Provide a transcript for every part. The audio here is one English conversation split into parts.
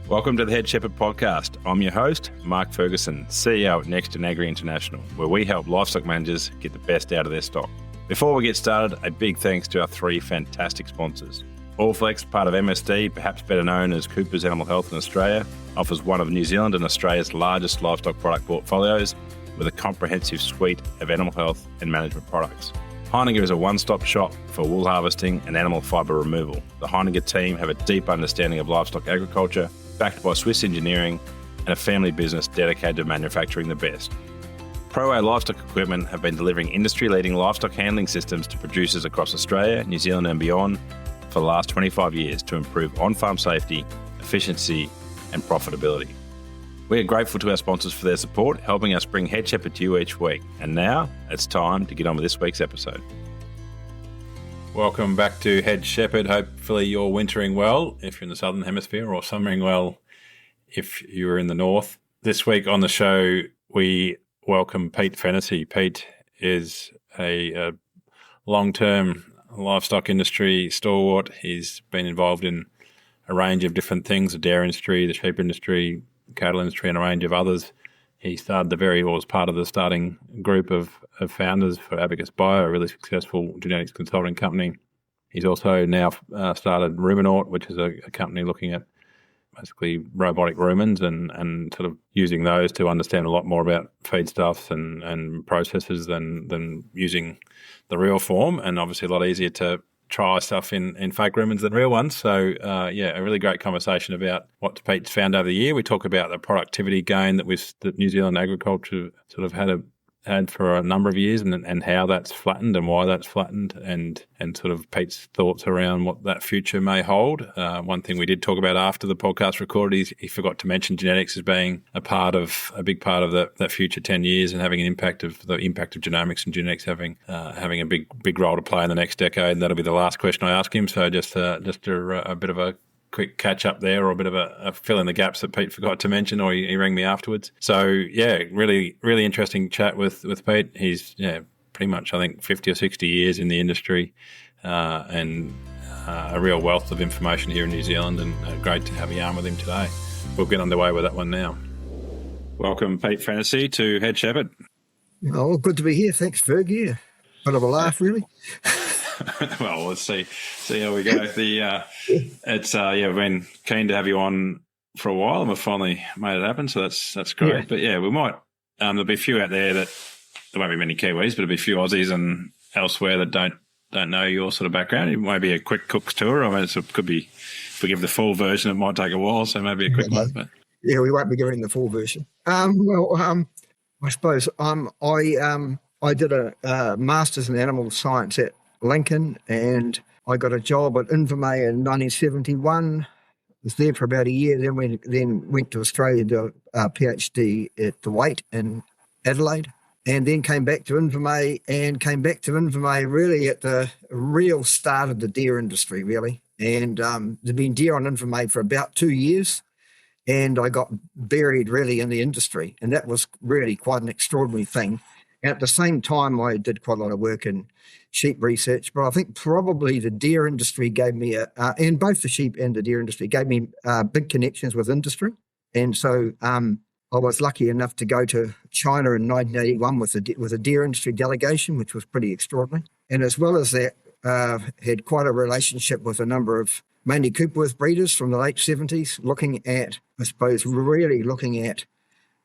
Welcome to the Head Shepherd Podcast. I'm your host, Mark Ferguson, CEO at Next and Agri International, where we help livestock managers get the best out of their stock. Before we get started, a big thanks to our three fantastic sponsors. Allflex, part of MSD, perhaps better known as Cooper's Animal Health in Australia, offers one of New Zealand and Australia's largest livestock product portfolios with a comprehensive suite of animal health and management products. Heininger is a one-stop shop for wool harvesting and animal fibre removal. The Heininger team have a deep understanding of livestock agriculture, backed by Swiss engineering and a family business dedicated to manufacturing the best. ProA Livestock Equipment have been delivering industry-leading livestock handling systems to producers across Australia, New Zealand and beyond for the last 25 years to improve on-farm safety, efficiency and profitability. We are grateful to our sponsors for their support, helping us bring Head Shepherd to you each week. And now it's time to get on with this week's episode. Welcome back to Head Shepherd. Hopefully you're wintering well if you're in the Southern Hemisphere, or summering well if you're in the North. This week on the show, we welcome Pete Fennessy. Pete is a long-term livestock industry stalwart. He's been involved in a range of different things, the dairy industry, the sheep industry, the cattle industry, and a range of others. He was part of the starting group of founders for AbacusBio, a really successful genetics consulting company. He's also now started Ruminaut, which is a company looking at basically robotic rumens and sort of using those to understand a lot more about feedstuffs and processes than using the real form, and obviously a lot easier to try stuff in fake rumens than real ones. So, a really great conversation about what Pete's found over the year. We talk about the productivity gain that New Zealand agriculture sort of had for a number of years, and how that's flattened and why that's flattened, and sort of Pete's thoughts around what that future may hold. One thing we did talk about after the podcast recorded is he forgot to mention genetics as being a big part of that future 10 years and having the impact of genomics and genetics having a big role to play in the next decade. And that'll be the last question I ask him. So just a bit of a quick catch up there, or a bit of a fill in the gaps that Pete forgot to mention, or he rang me afterwards. So really interesting chat with Pete. He's pretty much, I think, 50 or 60 years in the industry, and a real wealth of information here in New Zealand, and great to have a yarn with him today. We'll get underway with that one now. Welcome, Pete Fennessy, to Head Shepherd. Oh, good to be here. Thanks, Ferg. Yeah, bit of a laugh, really. Well, let's see how we go. We've been keen to have you on for a while, and we've finally made it happen. So that's great. Yeah. But we might. There'll be a few out there that there won't be many Kiwis, but there'll be a few Aussies and elsewhere that don't know your sort of background. It might be a quick cook's tour. I mean, it could be. If we give the full version, it might take a while. So maybe a quick one. But. Yeah, we won't be giving the full version. I suppose I did a master's in animal science at Lincoln, and I got a job at Invermay in 1971. Was there for about a year, then went to Australia to do a PhD at the Waite in Adelaide, and then came back to Invermay really at the real start of the deer industry, really. And there'd been deer on Invermay for about 2 years, and I got buried really in the industry, and that was really quite an extraordinary thing. And at the same time, I did quite a lot of work in sheep research, but I think probably the deer industry gave me and both the sheep and the deer industry gave me big connections with industry. And so I was lucky enough to go to China in 1981 with a deer industry delegation, which was pretty extraordinary. And as well as that, had quite a relationship with a number of mainly Coopworth breeders from the late 70s, looking at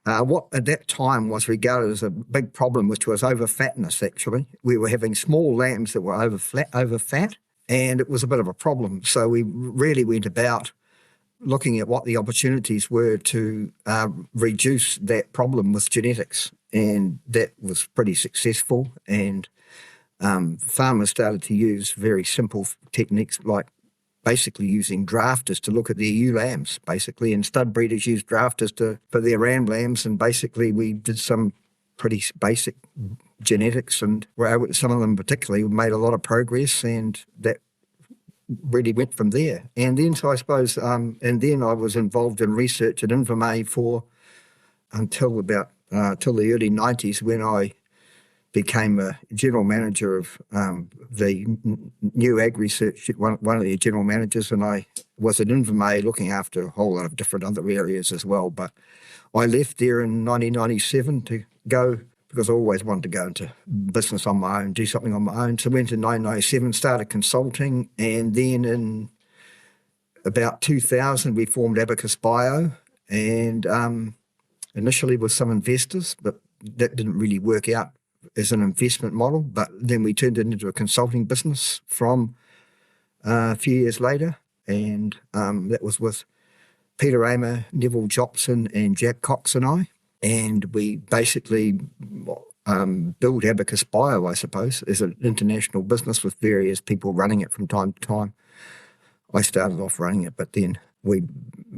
what at that time was regarded as a big problem, which was over-fatness, actually. We were having small lambs that were over-fat, and it was a bit of a problem. So we really went about looking at what the opportunities were to reduce that problem with genetics, and that was pretty successful. And farmers started to use very simple techniques like basically using drafters to look at their ewe lambs, basically, and stud breeders use drafters for their ram lambs, and basically we did some pretty basic genetics, and some of them particularly made a lot of progress, and that really went from there. And then, so I suppose, and then I was involved in research at Invermay until the early 90s, when I became a general manager of the new AgResearch, one of the general managers, and I was at Invermay looking after a whole lot of different other areas as well. But I left there in 1997 to go, because I always wanted to go into business on my own, do something on my own. So I went in 1997, started consulting, and then in about 2000 we formed AbacusBio, and initially with some investors, but that didn't really work out as an investment model. But then we turned it into a consulting business from a few years later, and that was with Peter Amer, Neville Jopson, and Jack Cox and I. And we basically built AbacusBio, I suppose, as an international business with various people running it from time to time. I started off running it, but then we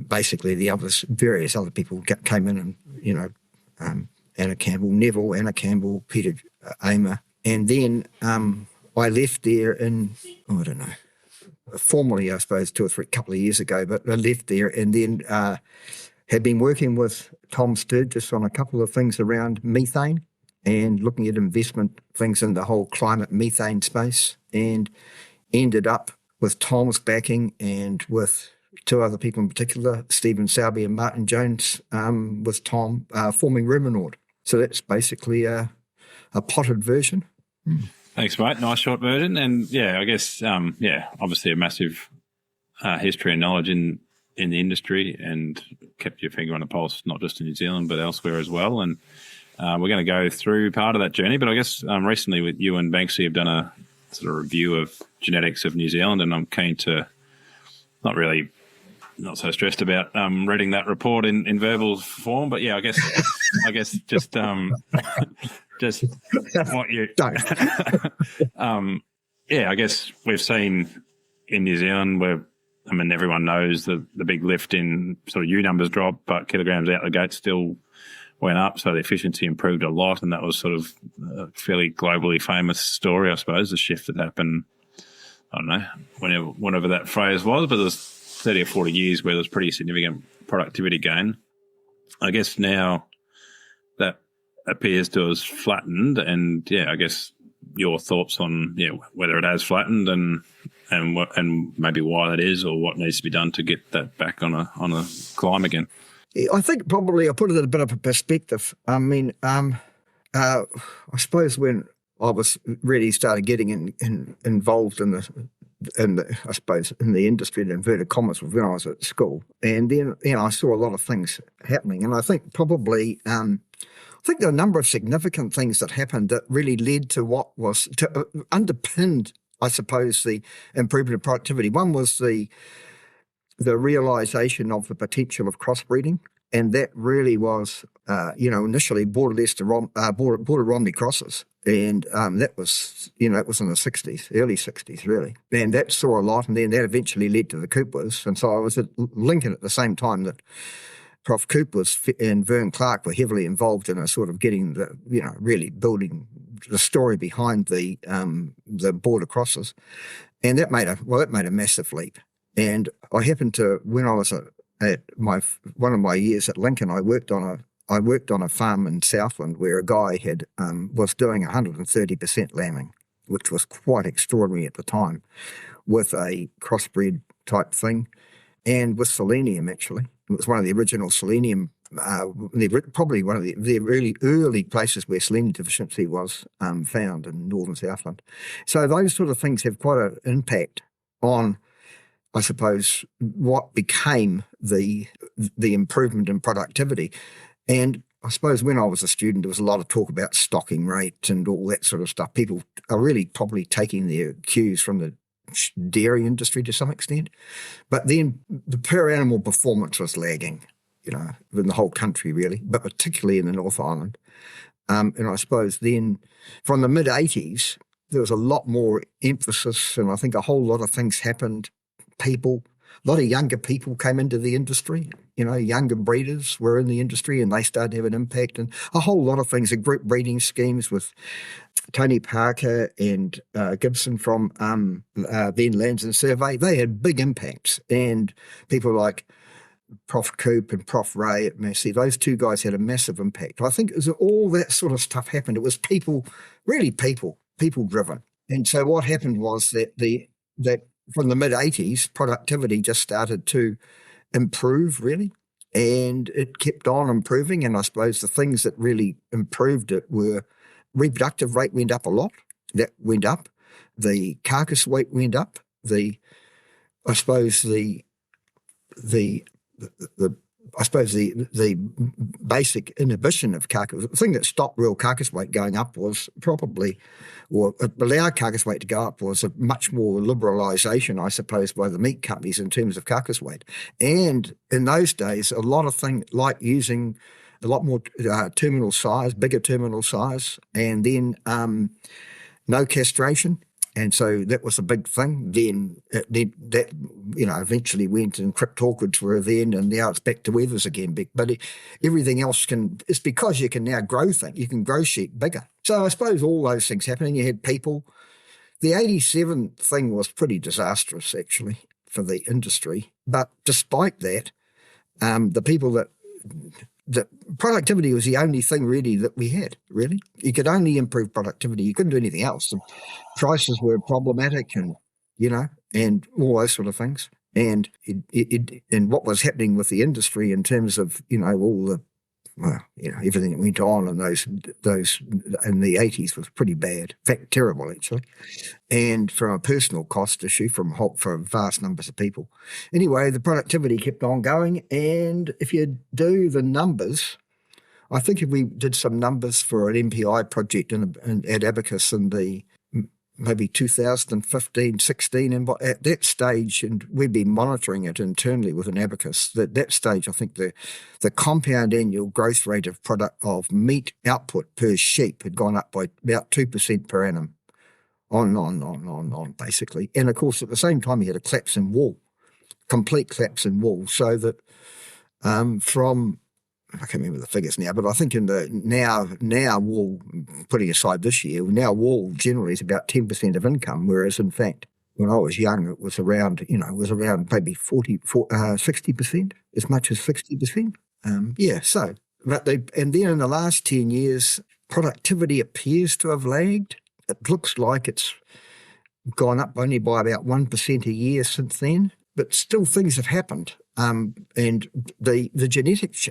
basically, various other people came in, and, Anna Campbell, Neville, Anna Campbell, Peter Amer. And then I left there in, I don't know, formally, I suppose, couple of years ago, but I left there and then had been working with Tom Sturgis on a couple of things around methane and looking at investment things in the whole climate methane space, and ended up with Tom's backing and with two other people in particular, Stephen Selby and Martin Jones, with Tom, forming Ruminord. So that's basically a potted version. Thanks, mate. Nice short version. And yeah, I guess, obviously a massive history and knowledge in the industry, and kept your finger on the pulse, not just in New Zealand, but elsewhere as well. And we're going to go through part of that journey. But I guess recently with you and Banksy have done a sort of review of genetics of New Zealand, and I'm keen to not so stressed about reading that report in verbal form, but yeah, I guess just what you don't. I guess we've seen in New Zealand where, everyone knows the big lift in sort of ewe numbers dropped, but kilograms out the gate still went up, so the efficiency improved a lot, and that was sort of a fairly globally famous story, I suppose, the shift that happened, I don't know, whenever that phrase was, but there was 30 or 40 years where there's pretty significant productivity gain. I guess now that appears to have flattened, and I guess your thoughts on whether it has flattened and maybe why that is, or what needs to be done to get that back on a climb again. I think probably I put it in a bit of a perspective. I suppose when I was really started getting involved in the industry, in inverted commas, when I was at school, and then I saw a lot of things happening, and I think probably there are a number of significant things that happened that really led to what was underpinned, I suppose, the improvement of productivity. One was the realisation of the potential of crossbreeding, and that really was, initially border Romney crosses. And that was, it was in the 60s, early 60s, really. And that saw a lot, and then that eventually led to the Coopers. And so I was at Lincoln at the same time that Prof. Coopers and Vern Clark were heavily involved in a sort of getting the, really building the story behind the border crosses. And that made a massive leap. And I happened to, when I was at one of my years at Lincoln, I worked on a farm in Southland where a guy was doing 130% lambing, which was quite extraordinary at the time, with a crossbred type thing, and with selenium, actually. It was one of the original selenium, probably one of the really early places where selenium deficiency was found in northern Southland. So those sort of things have quite an impact on, I suppose, what became the improvement in productivity. And I suppose when I was a student, there was a lot of talk about stocking rate and all that sort of stuff. People are really probably taking their cues from the dairy industry to some extent. But then the per animal performance was lagging, in the whole country really, but particularly in the North Island. And I suppose then from the mid-80s, there was a lot more emphasis, and I think a whole lot of things happened. A lot of younger people came into the industry, younger breeders were in the industry, and they started to have an impact, and a whole lot of things, the group breeding schemes with Tony Parker and Gibson from then Lands and Survey, they had big impacts, and people like Prof Coop and Prof Ray at Massey, those two guys had a massive impact. I think as all that sort of stuff happened, it was people, really people driven. And so what happened was that from the mid-'80s, productivity just started to improve, really, and it kept on improving. And I suppose the things that really improved it were reproductive rate went up a lot. That went up. The carcass weight went up. The basic inhibition of carcass, the thing that stopped real carcass weight going up was probably, or allowed carcass weight to go up, was a much more liberalisation, I suppose, by the meat companies in terms of carcass weight. And in those days, a lot of things like using a lot more terminal size, bigger terminal size, and then no castration. And so that was a big thing. Then that eventually went, and crypt orchids were then, and now it's back to wethers again. But everything else it's because you can now grow things. You can grow sheep bigger. So I suppose all those things happening. You had people. The 87 thing was pretty disastrous, actually, for the industry. But despite that, the people that productivity was the only thing really that we had, really. You could only improve productivity. You couldn't do anything else. And prices were problematic and all those sort of things. And and what was happening with the industry in terms of, all the, everything that went on in those in the 80s was pretty bad. In fact, terrible, actually. And from a personal cost issue for vast numbers of people. Anyway, the productivity kept on going. And if you do the numbers, I think if we did some numbers for an MPI project at Abacus in the maybe 2015, 16, and at that stage, and we'd been monitoring it internally with an Abacus, at that stage, I think the compound annual growth rate of meat output per sheep had gone up by about 2% per annum, on, basically. And of course, at the same time, you had a collapse in wool, complete collapse in wool, so that from, I can't remember the figures now, but I think in the now wool, putting aside this year, now wool generally is about 10% of income, whereas in fact, when I was young, it was around, maybe 60%, as much as 60%. And then in the last 10 years, productivity appears to have lagged. It looks like it's gone up only by about 1% a year since then, but still things have happened. And the genetics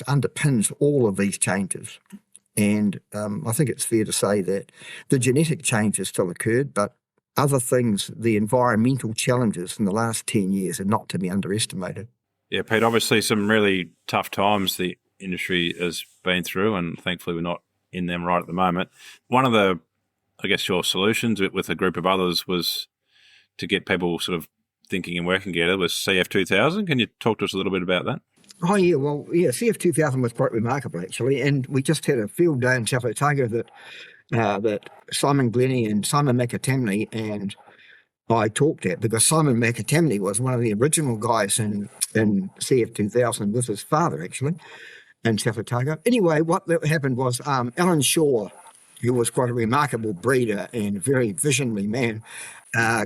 underpins all of these changes. And I think it's fair to say that the genetic changes still occurred, but other things, the environmental challenges in the last 10 years are not to be underestimated. Yeah, Pete, obviously some really tough times the industry has been through, and thankfully we're not in them right at the moment. One of the, I guess, your solutions with a group of others was to get people sort of thinking and working together was CF2000. Can you talk to us a little bit about that? Oh, yeah. Well, yeah, CF2000 was quite remarkable, actually. And we just had a field day in South Otago that Simon Glennie and Simon McAtamney and I talked at, because Simon McAtamney was one of the original guys in CF2000 with his father, actually, in South Otago. Anyway, what happened was Alan Shaw, who was quite a remarkable breeder and very visionary man,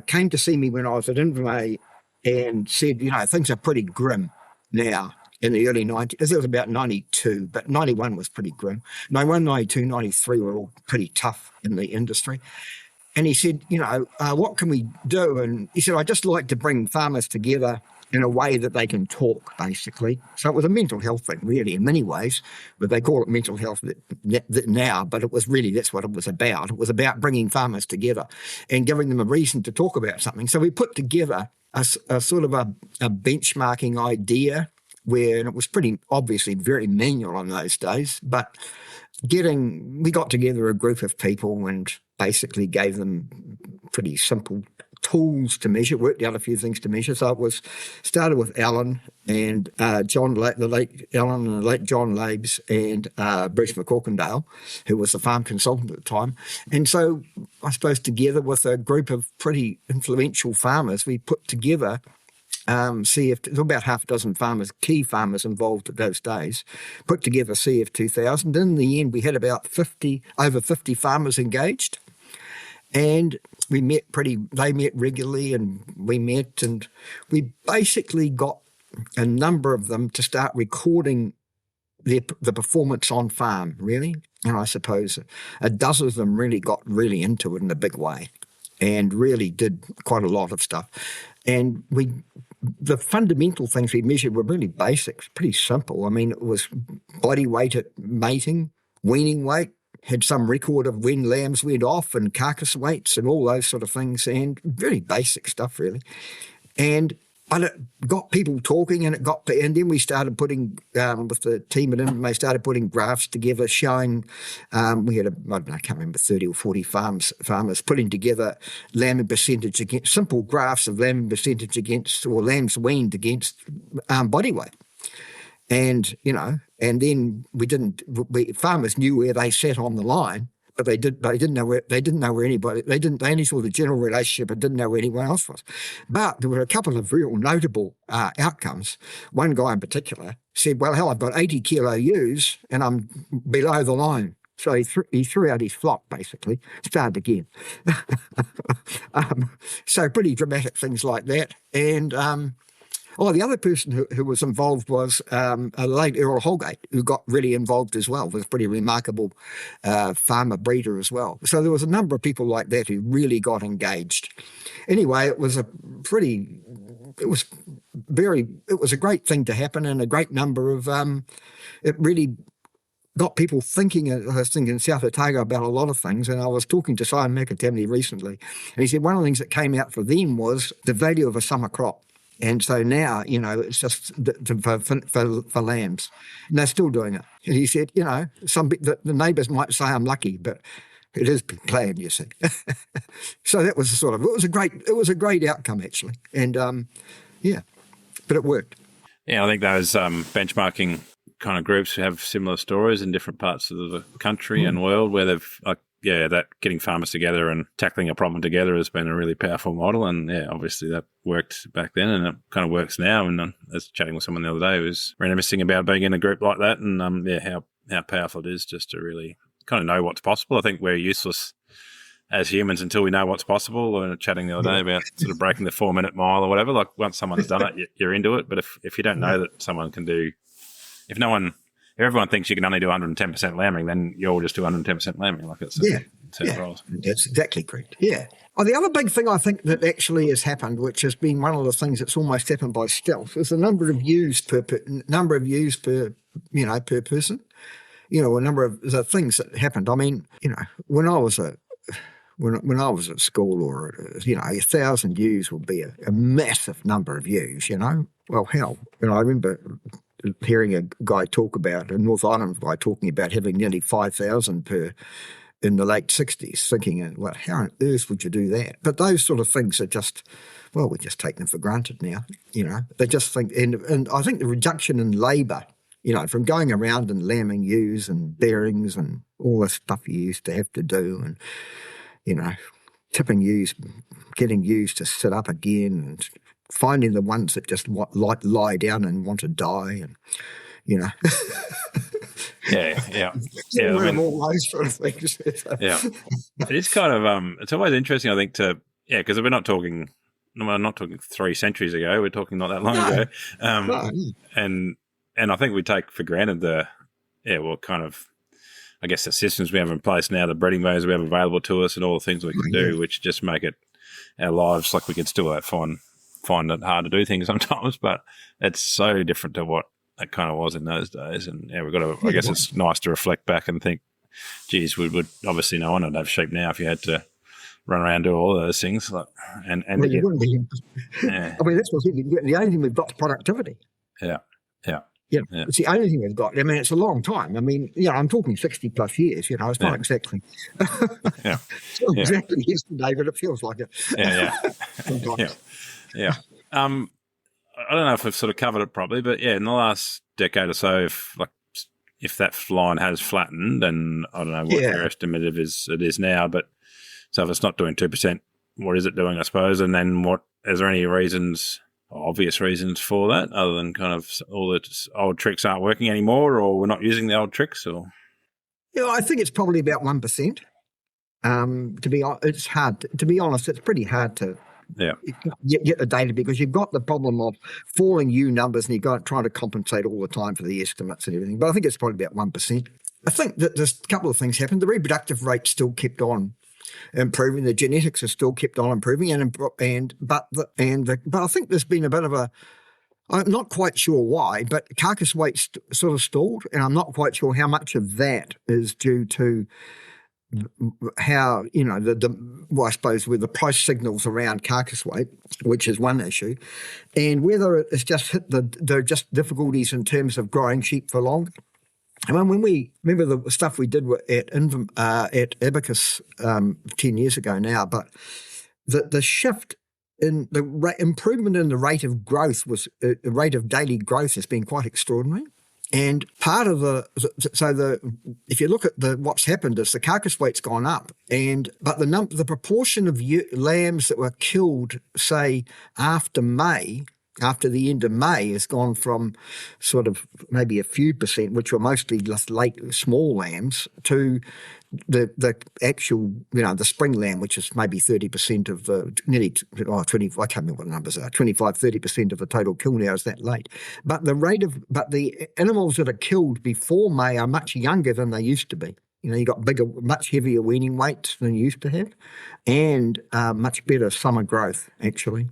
came to see me when I was at Invermay and said, things are pretty grim now in the early 90s. It was about 92, but 91 was pretty grim. 91, 92, 93 were all pretty tough in the industry. And he said, what can we do? And he said, I'd just like to bring farmers together in a way that they can talk, basically. So it was a mental health thing, really, in many ways, but they call it mental health now, but it was really, that's what it was about. It was about bringing farmers together and giving them a reason to talk about something. So we put together a sort of a benchmarking idea where, and it was pretty obviously very manual in those days, but we got together a group of people and basically gave them pretty simple tools to measure, worked out a few things to measure. So it started with Alan and the late Alan and the late John Labes and Bruce McCorkindale, who was the farm consultant at the time. And so I suppose together with a group of pretty influential farmers, we put together there's about half a dozen key farmers involved at those days, put together CF2000. In the end, we had about over 50 farmers engaged. And they met regularly, and we met, and we basically got a number of them to start recording the performance on farm, really. And I suppose a dozen of them really got really into it in a big way and really did quite a lot of stuff. And the fundamental things we measured were really basics, pretty simple. I mean, it was body weight at mating, weaning weight, had some record of when lambs went off and carcass weights and all those sort of things, and very basic stuff, really. But it got people talking, and then we started putting, with the team at Invermay, started putting graphs together showing, we had I can't remember, 30 or 40 farmers putting together lambing percentage against, simple graphs of lambing percentage against, or lambs weaned against body weight. And, and then farmers knew where they sat on the line, but they didn't know where anybody, they only saw the general relationship and didn't know where anyone else was. But there were a couple of real notable outcomes. One guy in particular said, well, hell, I've got 80 kilo ewes and I'm below the line. So he threw out his flock, basically, started again. So pretty dramatic things like that. And the other person who was involved was a late Earl Holgate, who got really involved as well, was a pretty remarkable farmer breeder as well. So there was a number of people like that who really got engaged. Anyway, it was a great thing to happen, and a great number of, it really got people thinking. I was thinking in South Otago about a lot of things, and I was talking to Simon McAtamney recently, and he said one of the things that came out for them was the value of a summer crop. And so now, it's just for lambs. And they're still doing it. And he said, the neighbours might say I'm lucky, but it has been planned, you see. So that was it was a great outcome, actually. And, but it worked. Yeah, I think those benchmarking kind of groups have similar stories in different parts of the country and world where they've, that getting farmers together and tackling a problem together has been a really powerful model. And obviously that worked back then and it kind of works now. And I was chatting with someone the other day who was reminiscing about being in a group like that and how powerful it is just to really kind of know what's possible. I think we're useless as humans until we know what's possible. We were chatting the other day about sort of breaking the 4-minute mile or whatever. Like once someone's done it, you're into it. But if you don't know that someone can do, if everyone thinks you can only do 110% lambing, then you'll just do 110% lambing. Like it's roles. That's exactly correct. Yeah. Oh, the other big thing I think that actually has happened, which has been one of the things that's almost happened by stealth, is the number of ewes per person. A number of the things that happened. I mean, when I was when I was at school, or 1,000 ewes would be a massive number of ewes. Well, hell, I remember hearing a North Island guy talking about having nearly 5,000 in the late 60s, thinking, well, how on earth would you do that? But those sort of things are just, well, we just take them for granted now. They just think, and I think the reduction in labour, from going around and lambing ewes and bearings and all the stuff you used to have to do, and tipping ewes, getting ewes to sit up again, and finding the ones that just lie down and want to die, and yeah. All those sort of things. Yeah, it's kind of it's always interesting, I think, because we're not talking 3 centuries ago. We're talking not that long ago, and I think we take for granted the systems we have in place now, the breeding values we have available to us, and all the things we can do, which just make it our lives like we can still find it hard to do things sometimes, but it's so different to what it kind of was in those days. And we've got to, I guess it's nice to reflect back and think, geez, we would obviously no one would have sheep now if you had to run around and do all those things. You wouldn't be. I mean, that's the only thing we've got is productivity. Yeah. It's the only thing we've got. I mean, it's a long time. I mean, I'm talking 60 plus years. It's not exactly. It's not exactly yesterday, but it feels like it. Yeah. I don't know if we've sort of covered it properly, but in the last decade or so, if that line has flattened, and I don't know what your estimate it is now, but so if it's not doing 2%, what is it doing, I suppose? And then is there any obvious reasons for that, other than kind of all the old tricks aren't working anymore, or we're not using the old tricks? Or I think it's probably about 1%. It's hard. To be honest, it's pretty hard to Yeah. get the data, because you've got the problem of falling ewe numbers and you've got trying to compensate all the time for the estimates and everything. But I think it's probably about 1%. I think that there's a couple of things happened. The reproductive rate still kept on improving. The genetics has still kept on improving, but I think there's been a bit of a, I'm not quite sure why, but carcass weight sort of stalled, and I'm not quite sure how much of that is due to how, I suppose with the price signals around carcass weight, which is one issue, and whether it's just there are just difficulties in terms of growing sheep for longer. I mean, when we remember the stuff we did at Abacus 10 years ago now, but the shift in the improvement in the rate of growth the rate of daily growth has been quite extraordinary. And part of if you look at what's happened is the carcass weight's gone up, but the proportion of lambs that were killed, say after the end of May, has gone from sort of maybe a few percent, which were mostly just late small lambs, to the actual, the spring lamb, which is maybe 30% of the, nearly 20, I can't remember what the numbers are, 25-30% of the total kill now is that late. But the animals that are killed before May are much younger than they used to be. You got bigger, much heavier weaning weights than you used to have, and much better summer growth, actually.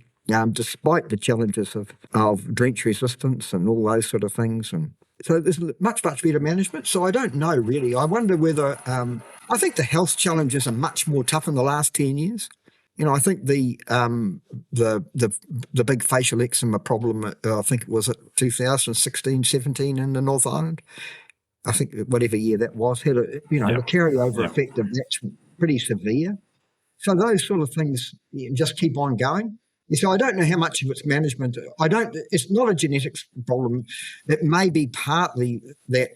Despite the challenges of drench resistance and all those sort of things. And so there's much better management. So I don't know, really. I wonder whether I think the health challenges are much more tough in the last 10 years. I think the big facial eczema problem, I think it was 2016, 17 in the North Island. I think whatever year that was, had the carryover effect of that's pretty severe. So those sort of things just keep on going. So I don't know how much of it's management. It's not a genetics problem. It may be partly that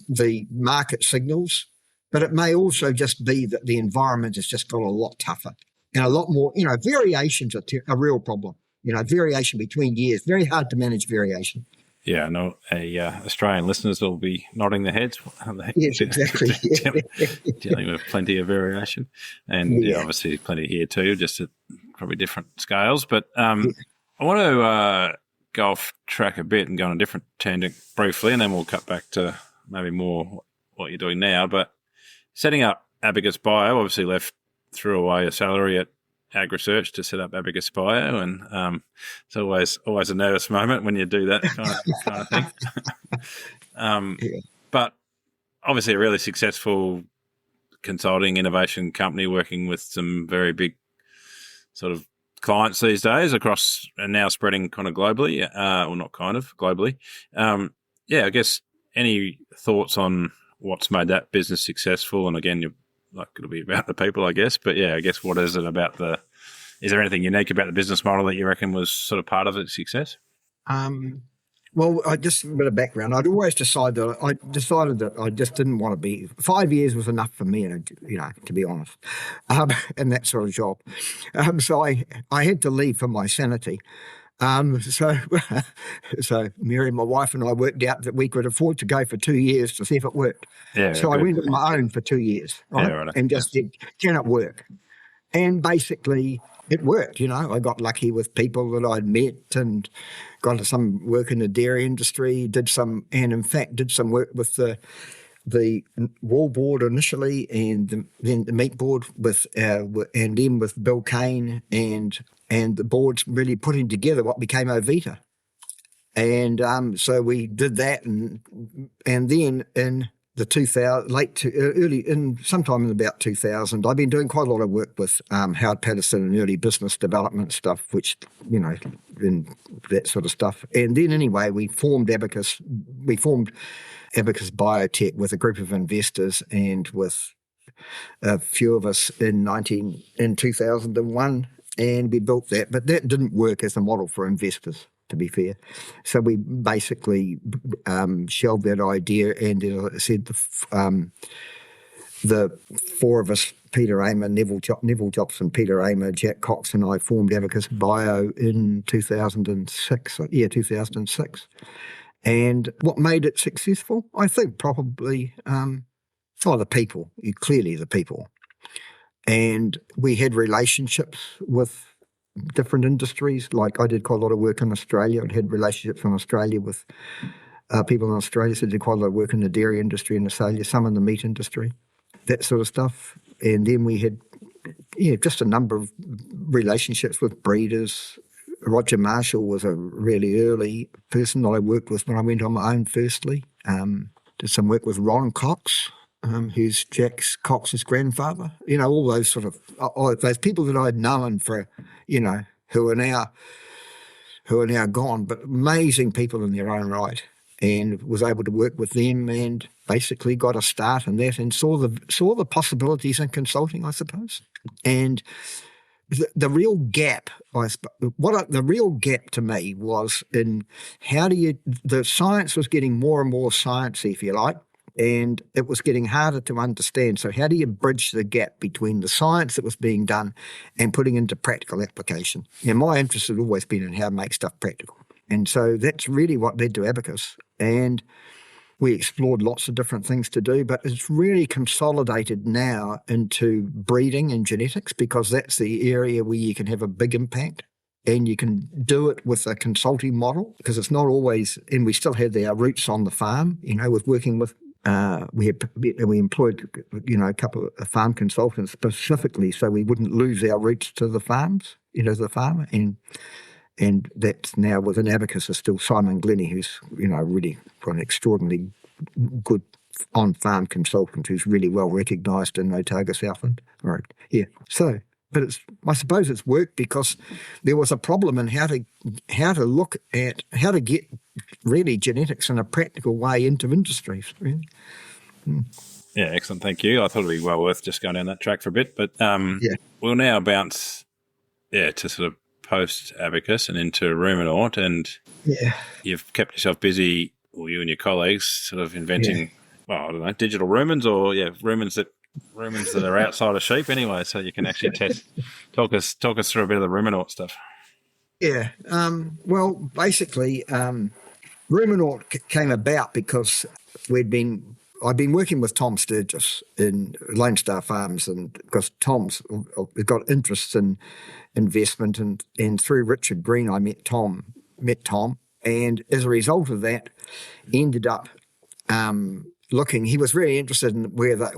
the market signals, but it may also just be that the environment has just got a lot tougher and a lot more, variations are a real problem. Variation between years, very hard to manage variation. Yeah, no, Australian listeners will be nodding their heads. Yes, exactly. Dealing with plenty of variation. And obviously plenty here too, just at probably different scales. But I want to go off track a bit and go on a different tangent briefly, and then we'll cut back to maybe more what you're doing now. But setting up AbacusBio, obviously threw away a salary at AgResearch to set up AbacusBio, and it's always a nervous moment when you do that kind of thing. But obviously a really successful consulting innovation company working with some very big sort of clients these days across, and now spreading kind of globally, well, not kind of, globally. I guess any thoughts on what's made that business successful? And again, it'll be about the people, I guess. But I guess what is it about is there anything unique about the business model that you reckon was sort of part of its success? Well, just a bit of background. I'd always decided that I just didn't want to be. 5 years was enough for me, to be honest, in that sort of job. So I had to leave for my sanity. So Mary, my wife, and I worked out that we could afford to go for 2 years to see if it worked. So I went on my own for 2 years, right? And just said, can it work? And basically it worked. I got lucky with people that I'd met and got to some work in the dairy industry, did some work with the wall board initially, and then the meat board and then with Bill Kane and the boards really putting together what became Ovita. And so we did that, and then in the 2000 sometime in about 2000, I've been doing quite a lot of work with Howard Patterson and early business development stuff, which in that sort of stuff. And then anyway, we formed Abacus. We formed Abacus Biotech with a group of investors and with a few of us in 2001, and we built that. But that didn't work as a model for investors, to be fair. So we basically shelved that idea, and as I said, the four of us, Peter Amer, Neville Jobson, Peter Amer, Jack Cox, and I formed AbacusBio in 2006. 2006. And what made it successful? I think probably the people, clearly the people. And we had relationships with different industries. Like I did quite a lot of work in Australia and had relationships in Australia with people in Australia. So I did quite a lot of work in the dairy industry in Australia, some in the meat industry, that sort of stuff. And then we had just a number of relationships with breeders. Roger Marshall was a really early person that I worked with when I went on my own firstly. Did some work with Ron Cox, who's Jack Cox's grandfather. All those sort of those people that I'd known for, who are now gone, but amazing people in their own right, and was able to work with them and basically got a start in that and saw the possibilities in consulting, I suppose. And the real gap, the real gap to me was in the science was getting more and more sciencey, if you like, and it was getting harder to understand. So how do you bridge the gap between the science that was being done and putting into practical application? And my interest had always been in how to make stuff practical. And so that's really what led to Abacus. And we explored lots of different things to do, but it's really consolidated now into breeding and genetics, because that's the area where you can have a big impact, and you can do it with a consulting model, because it's not always, and we still had our roots on the farm, with working with, we employed, a couple of farm consultants specifically so we wouldn't lose our roots to the farms, the farmer. And that's now within Abacus is still Simon Glennie, who's, really an extraordinarily good on-farm consultant who's really well recognised in Otago, Southland. Right. Yeah. So, but I suppose it's worked because there was a problem in how to look at how to get really genetics in a practical way into industries. Really. Yeah, excellent. Thank you. I thought it'd be well worth just going down that track for a bit, but we'll now bounce, to sort of post Abacus and into Ruminant, and you've kept yourself busy, or you and your colleagues, sort of inventing, I don't know, digital rumens, or rumens that are outside of sheep anyway, so you can actually test. Talk us through a bit of the Ruminant stuff. Yeah. Well, basically, Ruminant came about because I've been working with Tom Sturgis in Lone Star Farms, and because Tom's got interests in investment, and through Richard Green I met Tom, and as a result of that ended up looking. He was very interested in where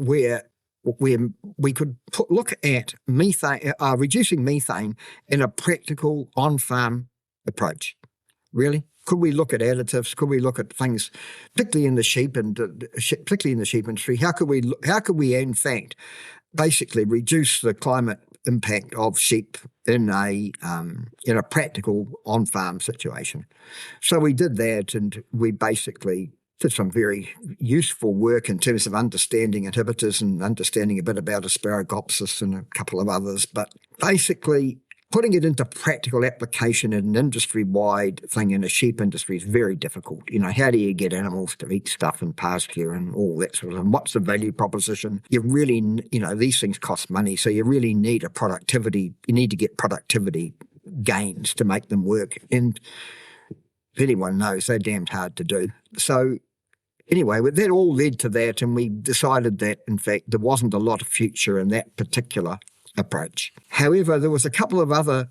we could look at methane, reducing methane in a practical on-farm approach. Really, could we look at additives? Could we look at things, particularly in the sheep industry? How could we in fact basically reduce the climate impact of sheep in a practical on-farm situation? So we did that, and we basically did some very useful work in terms of understanding inhibitors and understanding a bit about Asparagopsis and a couple of others, but basically putting it into practical application in an industry-wide thing in a sheep industry is very difficult. How do you get animals to eat stuff in pasture and all that sort of thing? What's the value proposition? You really, these things cost money, so you really need you need to get productivity gains to make them work. And if anyone knows, they're damned hard to do. So anyway, that all led to that, and we decided that, in fact, there wasn't a lot of future in that particular approach. However, there was a couple of other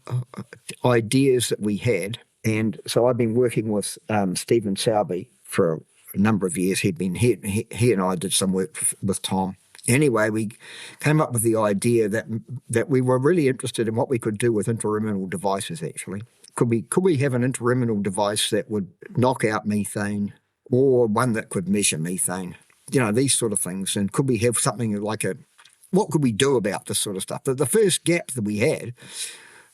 ideas that we had, and so I've been working with Stephen Sowerby for a number of years. He and I did some work with Tom. Anyway, we came up with the idea that we were really interested in what we could do with interruminal devices, actually. Could we have an interruminal device that would knock out methane, or one that could measure methane? These sort of things. And could we have something like what could we do about this sort of stuff? The first gap that we had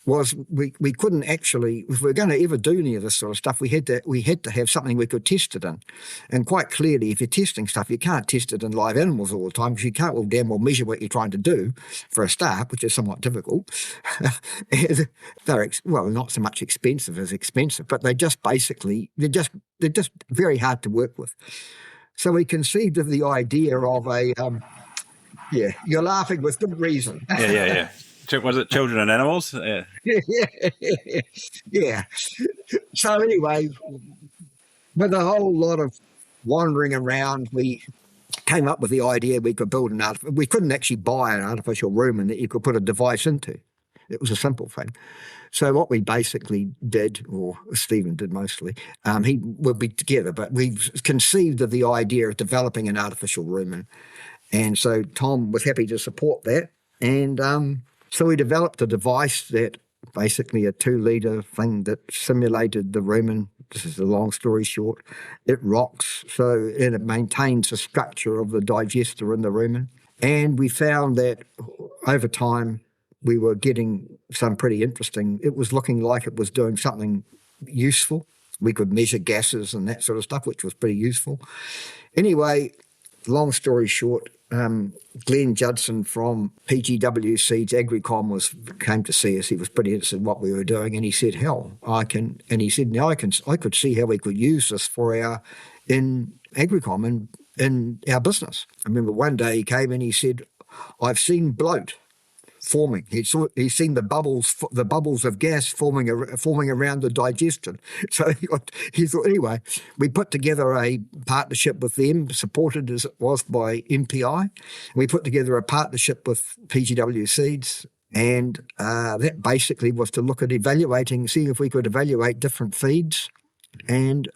was we couldn't actually, if we were going to ever do any of this sort of stuff, we had to have something we could test it in. And quite clearly, if you're testing stuff, you can't test it in live animals all the time, because you can't damn well measure what you're trying to do for a start, which is somewhat difficult. They're not so much expensive as expensive, but they're just very hard to work with. So we conceived of the idea of a you're laughing with good reason. Yeah. Was it Children and Animals? Yeah. So anyway, with a whole lot of wandering around, we came up with the idea we could build we couldn't actually buy an artificial rumen that you could put a device into. It was a simple thing. So what we basically did, or Stephen did mostly, he would be together, but we conceived of the idea of developing an artificial rumen. And so Tom was happy to support that. And so we developed a device that basically a 2-litre thing that simulated the rumen. This is a long story short. It rocks, so it maintains the structure of the digester in the rumen. And we found that over time we were getting some pretty interesting. It was looking like it was doing something useful. We could measure gases and that sort of stuff, which was pretty useful. Anyway, long story short, Glenn Judson from PGW Seeds Agricom came to see us. He was pretty interested in what we were doing, and he said, "Hell, I can." And he said, "Now I could see how we could use this for in Agricom and in our business." I remember one day he came and he said, "I've seen bloat forming. He's seen the bubbles of gas forming around the digestion." So he thought, anyway, we put together a partnership with them, supported as it was by MPI. We put together a partnership with PGW Seeds, and that basically was to look at seeing if we could evaluate different feeds and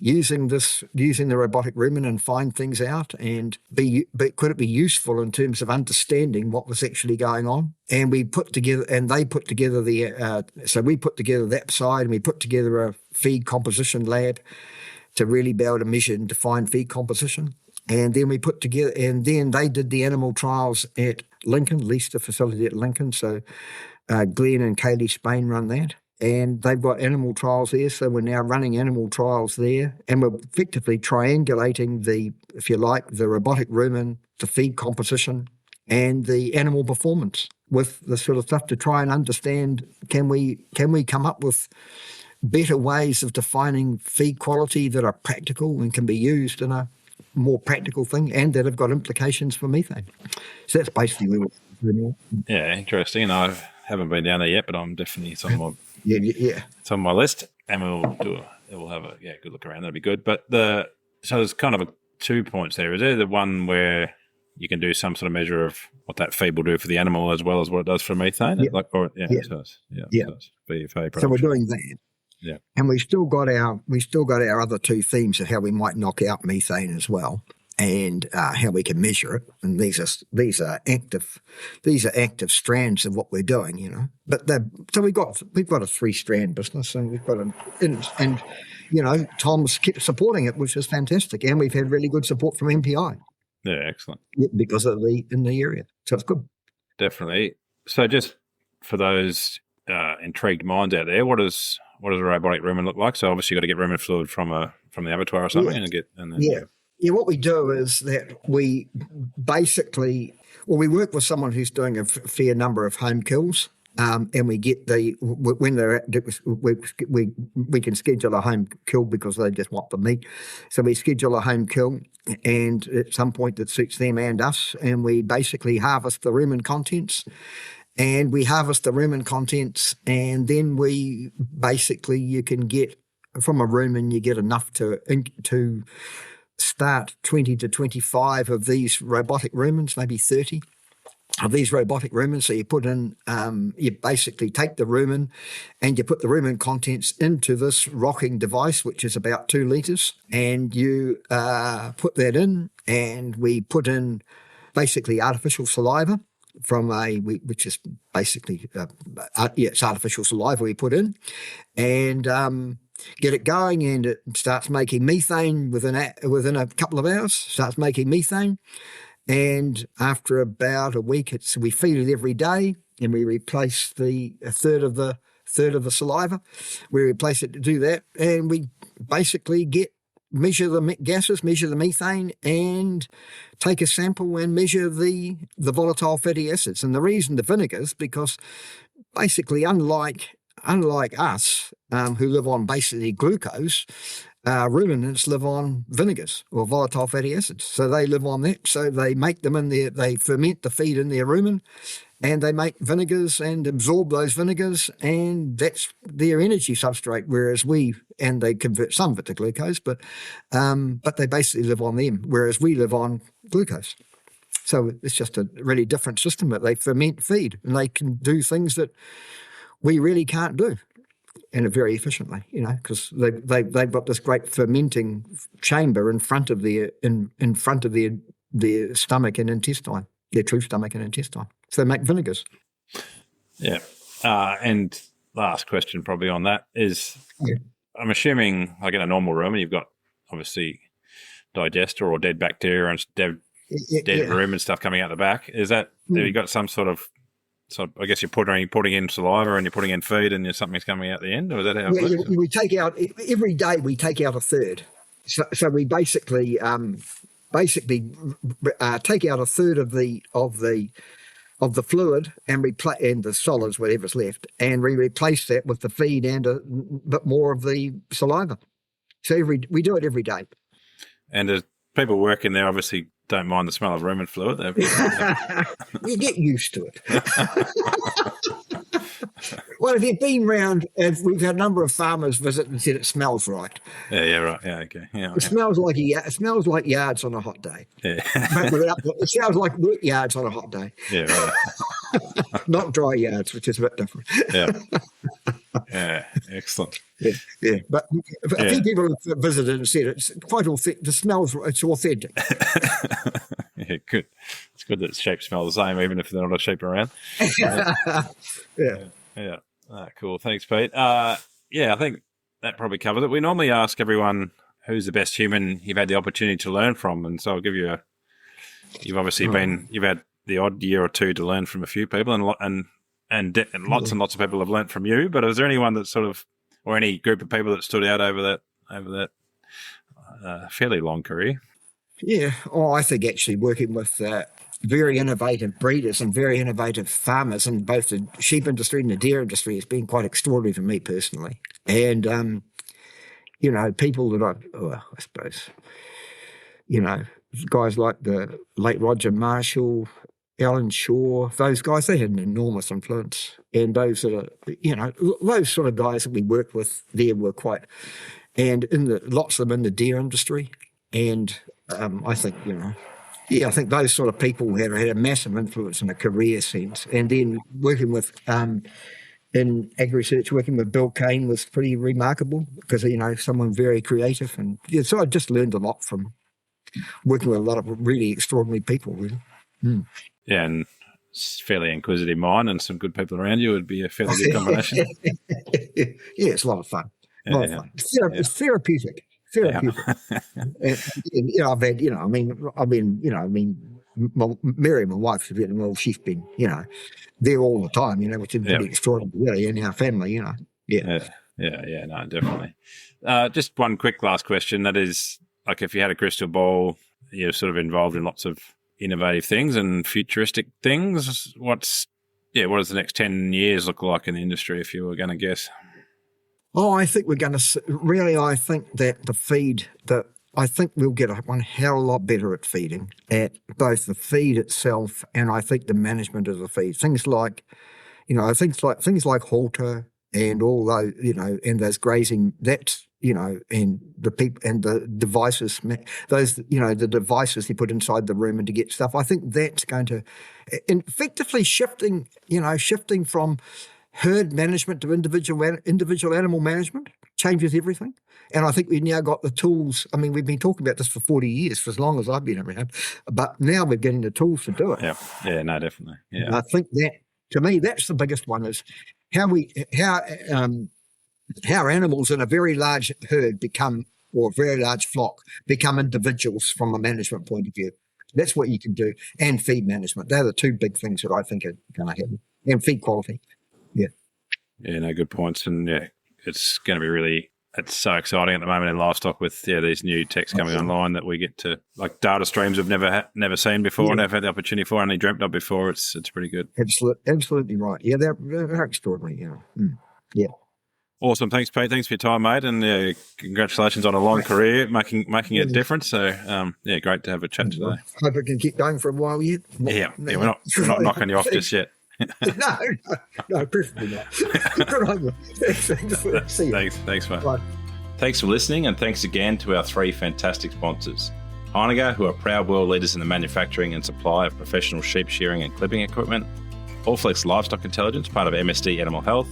using the robotic rumen and find things out, and could it be useful in terms of understanding what was actually going on? And we put together, and they put together so we put together that side, and we put together a feed composition lab to really be able to measure and define feed composition. And then they did the animal trials at Lincoln, leased the facility at Lincoln. So Glenn and Kaylee Spain run that. And they've got animal trials there, so we're now running animal trials there, and we're effectively triangulating the robotic rumen, the feed composition, and the animal performance with the sort of stuff to try and understand, can we come up with better ways of defining feed quality that are practical and can be used in a more practical thing, and that have got implications for methane. So that's basically where we're doing. Yeah, interesting. And I haven't been down there yet, but I'm definitely it's on my it's on my list, and we'll have a good look around. That'd be good. But so there's kind of 2 points there. Is there the one where you can do some sort of measure of what that feed will do for the animal as well as what it does for methane? Yeah. So it's BFA. So we're doing that. Yeah. And we still got our other 2 themes of how we might knock out methane as well, and how we can measure it. And these are active strands of what we're doing, you know. But so we've got a 3-strand business, and we've got and you know, Tom's kept supporting it, which is fantastic, and we've had really good support from MPI. Yeah, excellent. Because of in the area, so it's good. Definitely. So just for those intrigued minds out there, what does a robotic rumen look like? So obviously you've got to get rumen fluid from the abattoir or something, Yeah, what we do is that we basically, we work with someone who's doing a fair number of home kills, and we get when they're we can schedule a home kill because they just want the meat. So we schedule a home kill, and at some point that suits them and us, and we basically harvest the rumen contents. And we harvest the rumen contents, and then you can get, from a rumen, you get enough to start 20 to 25 of these robotic rumens, maybe 30 of these robotic rumens. So you put in, you basically take the rumen and you put the rumen contents into this rocking device, which is about 2 litres, and you put that in, and we put in basically artificial saliva which is basically it's artificial saliva we put in, and get it going, and it starts making methane within a couple of hours. Starts making methane, and after about a week, we feed it every day, and we replace a third of the saliva. We replace it to do that, and we basically measure the gases, measure the methane, and take a sample and measure the volatile fatty acids. And the reason the vinegars, because basically unlike us, who live on basically glucose, ruminants live on vinegars or volatile fatty acids. So they live on that. So they make them they ferment the feed in their rumen, and they make vinegars and absorb those vinegars, and that's their energy substrate. Whereas and they convert some of it to glucose, but they basically live on them, whereas we live on glucose. So it's just a really different system that they ferment feed, and they can do things that we really can't do, and very efficiently, because they've got this great fermenting chamber in front of their stomach and intestine, their true stomach and intestine. So they make vinegars. Yeah. And last question probably on that is, I'm assuming like in a normal room, and you've got obviously digester or dead bacteria and dead room and stuff coming out the back. Is that, have you got some sort of, I guess you're putting in saliva and you're putting in feed and something's coming out the end, or is that how it works? We take out, every day we take out a third. So we basically take out a third of the fluid and the solids, whatever's left, and we replace that with the feed and a bit more of the saliva. So we do it every day. And as people working there obviously don't mind the smell of rumen fluid. You get used to it. Well, if you've been round, we've had a number of farmers visit and said it smells right. Yeah, right. Yeah, okay. Yeah, it smells like yards on a hot day. Yeah. It sounds like wet yards on a hot day. Yeah, right. Not dry yards, which is a bit different. Yeah. Yeah, excellent. Yeah. But a few people have visited and said it's quite authentic. The smells, it's authentic. Yeah, good. It's good that sheep smell the same, even if they're not a sheep around. Yeah. Cool. Thanks, Pete. I think that probably covers it. We normally ask everyone who's the best human you've had the opportunity to learn from, and so I'll give you you've obviously you've had the odd year or two to learn from a few people, and lots and lots of people have learnt from you. But is there anyone that sort of, or any group of people that stood out over that fairly long career? Yeah. I think actually working with very innovative breeders and very innovative farmers in both the sheep industry and the deer industry has been quite extraordinary for me personally. And, people that I suppose, guys like the late Roger Marshall, Alan Shaw, those guys, they had an enormous influence. And those that are, those sort of guys that we worked with there were quite, and lots of them in the deer industry. And I think, I think those sort of people had a massive influence in a career sense. And then working with, in AgResearch, working with Bill Kane was pretty remarkable because, someone very creative. And so I just learned a lot from working with a lot of really extraordinary people, really. Mm. Yeah, and fairly inquisitive mind and some good people around you would be a fairly good combination. Yeah, it's a lot of fun. It's therapeutic. Therapeutic. I've had, Mary, my wife, she's been, there all the time, which is pretty extraordinary, really, in our family, Yeah, no, definitely. Just one quick last question. That is, like, if you had a crystal ball, you're sort of involved in lots of innovative things and futuristic things. What does the next 10 years look like in the industry, if you were going to guess? I think we're going to I think that I think we'll get one hell of a lot better at feeding, at both the feed itself and I think the management of the feed. Things like, things like halter and all those, and those grazing, that's, and the people and the devices, those, the devices you put inside the room and to get stuff. I think that's going to effectively shifting from herd management to individual animal management changes everything. And I think we've now got the tools. I mean, we've been talking about this for 40 years, for as long as I've been around, but now we're getting the tools to do it. Yeah, no, definitely. Yeah. And I think that, to me, that's the biggest one, is how animals in a very large herd or a very large flock become individuals from a management point of view. That's what you can do. And feed management. They're the two big things that I think are going to happen. And feed quality. Yeah, no, good points. And it's going to be really, it's so exciting at the moment in livestock with these new techs coming online that we get to, like, data streams we've never seen before and never had the opportunity for, only dreamt of before. It's pretty good. Absolutely right. Yeah, they're extraordinary. Yeah. Awesome. Thanks, Pete. Thanks for your time, mate. And congratulations on a long career, making a difference. So, great to have a chat today. Hope it can keep going for a while yet. We're not knocking you off just yet. No, perfectly not. Good on you. See you. Thanks, mate. Bye. Thanks for listening, and thanks again to our 3 fantastic sponsors. Heiniger, who are proud world leaders in the manufacturing and supply of professional sheep shearing and clipping equipment. Allflex Livestock Intelligence, part of MSD Animal Health,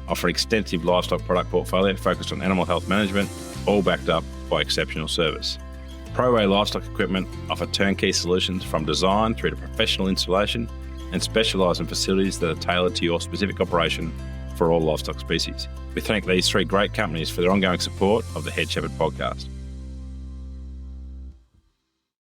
offer extensive livestock product portfolio focused on animal health management, all backed up by exceptional service. ProWay Livestock Equipment offer turnkey solutions from design through to professional installation and specialise in facilities that are tailored to your specific operation for all livestock species. We thank these three great companies for their ongoing support of the Head Shepherd podcast.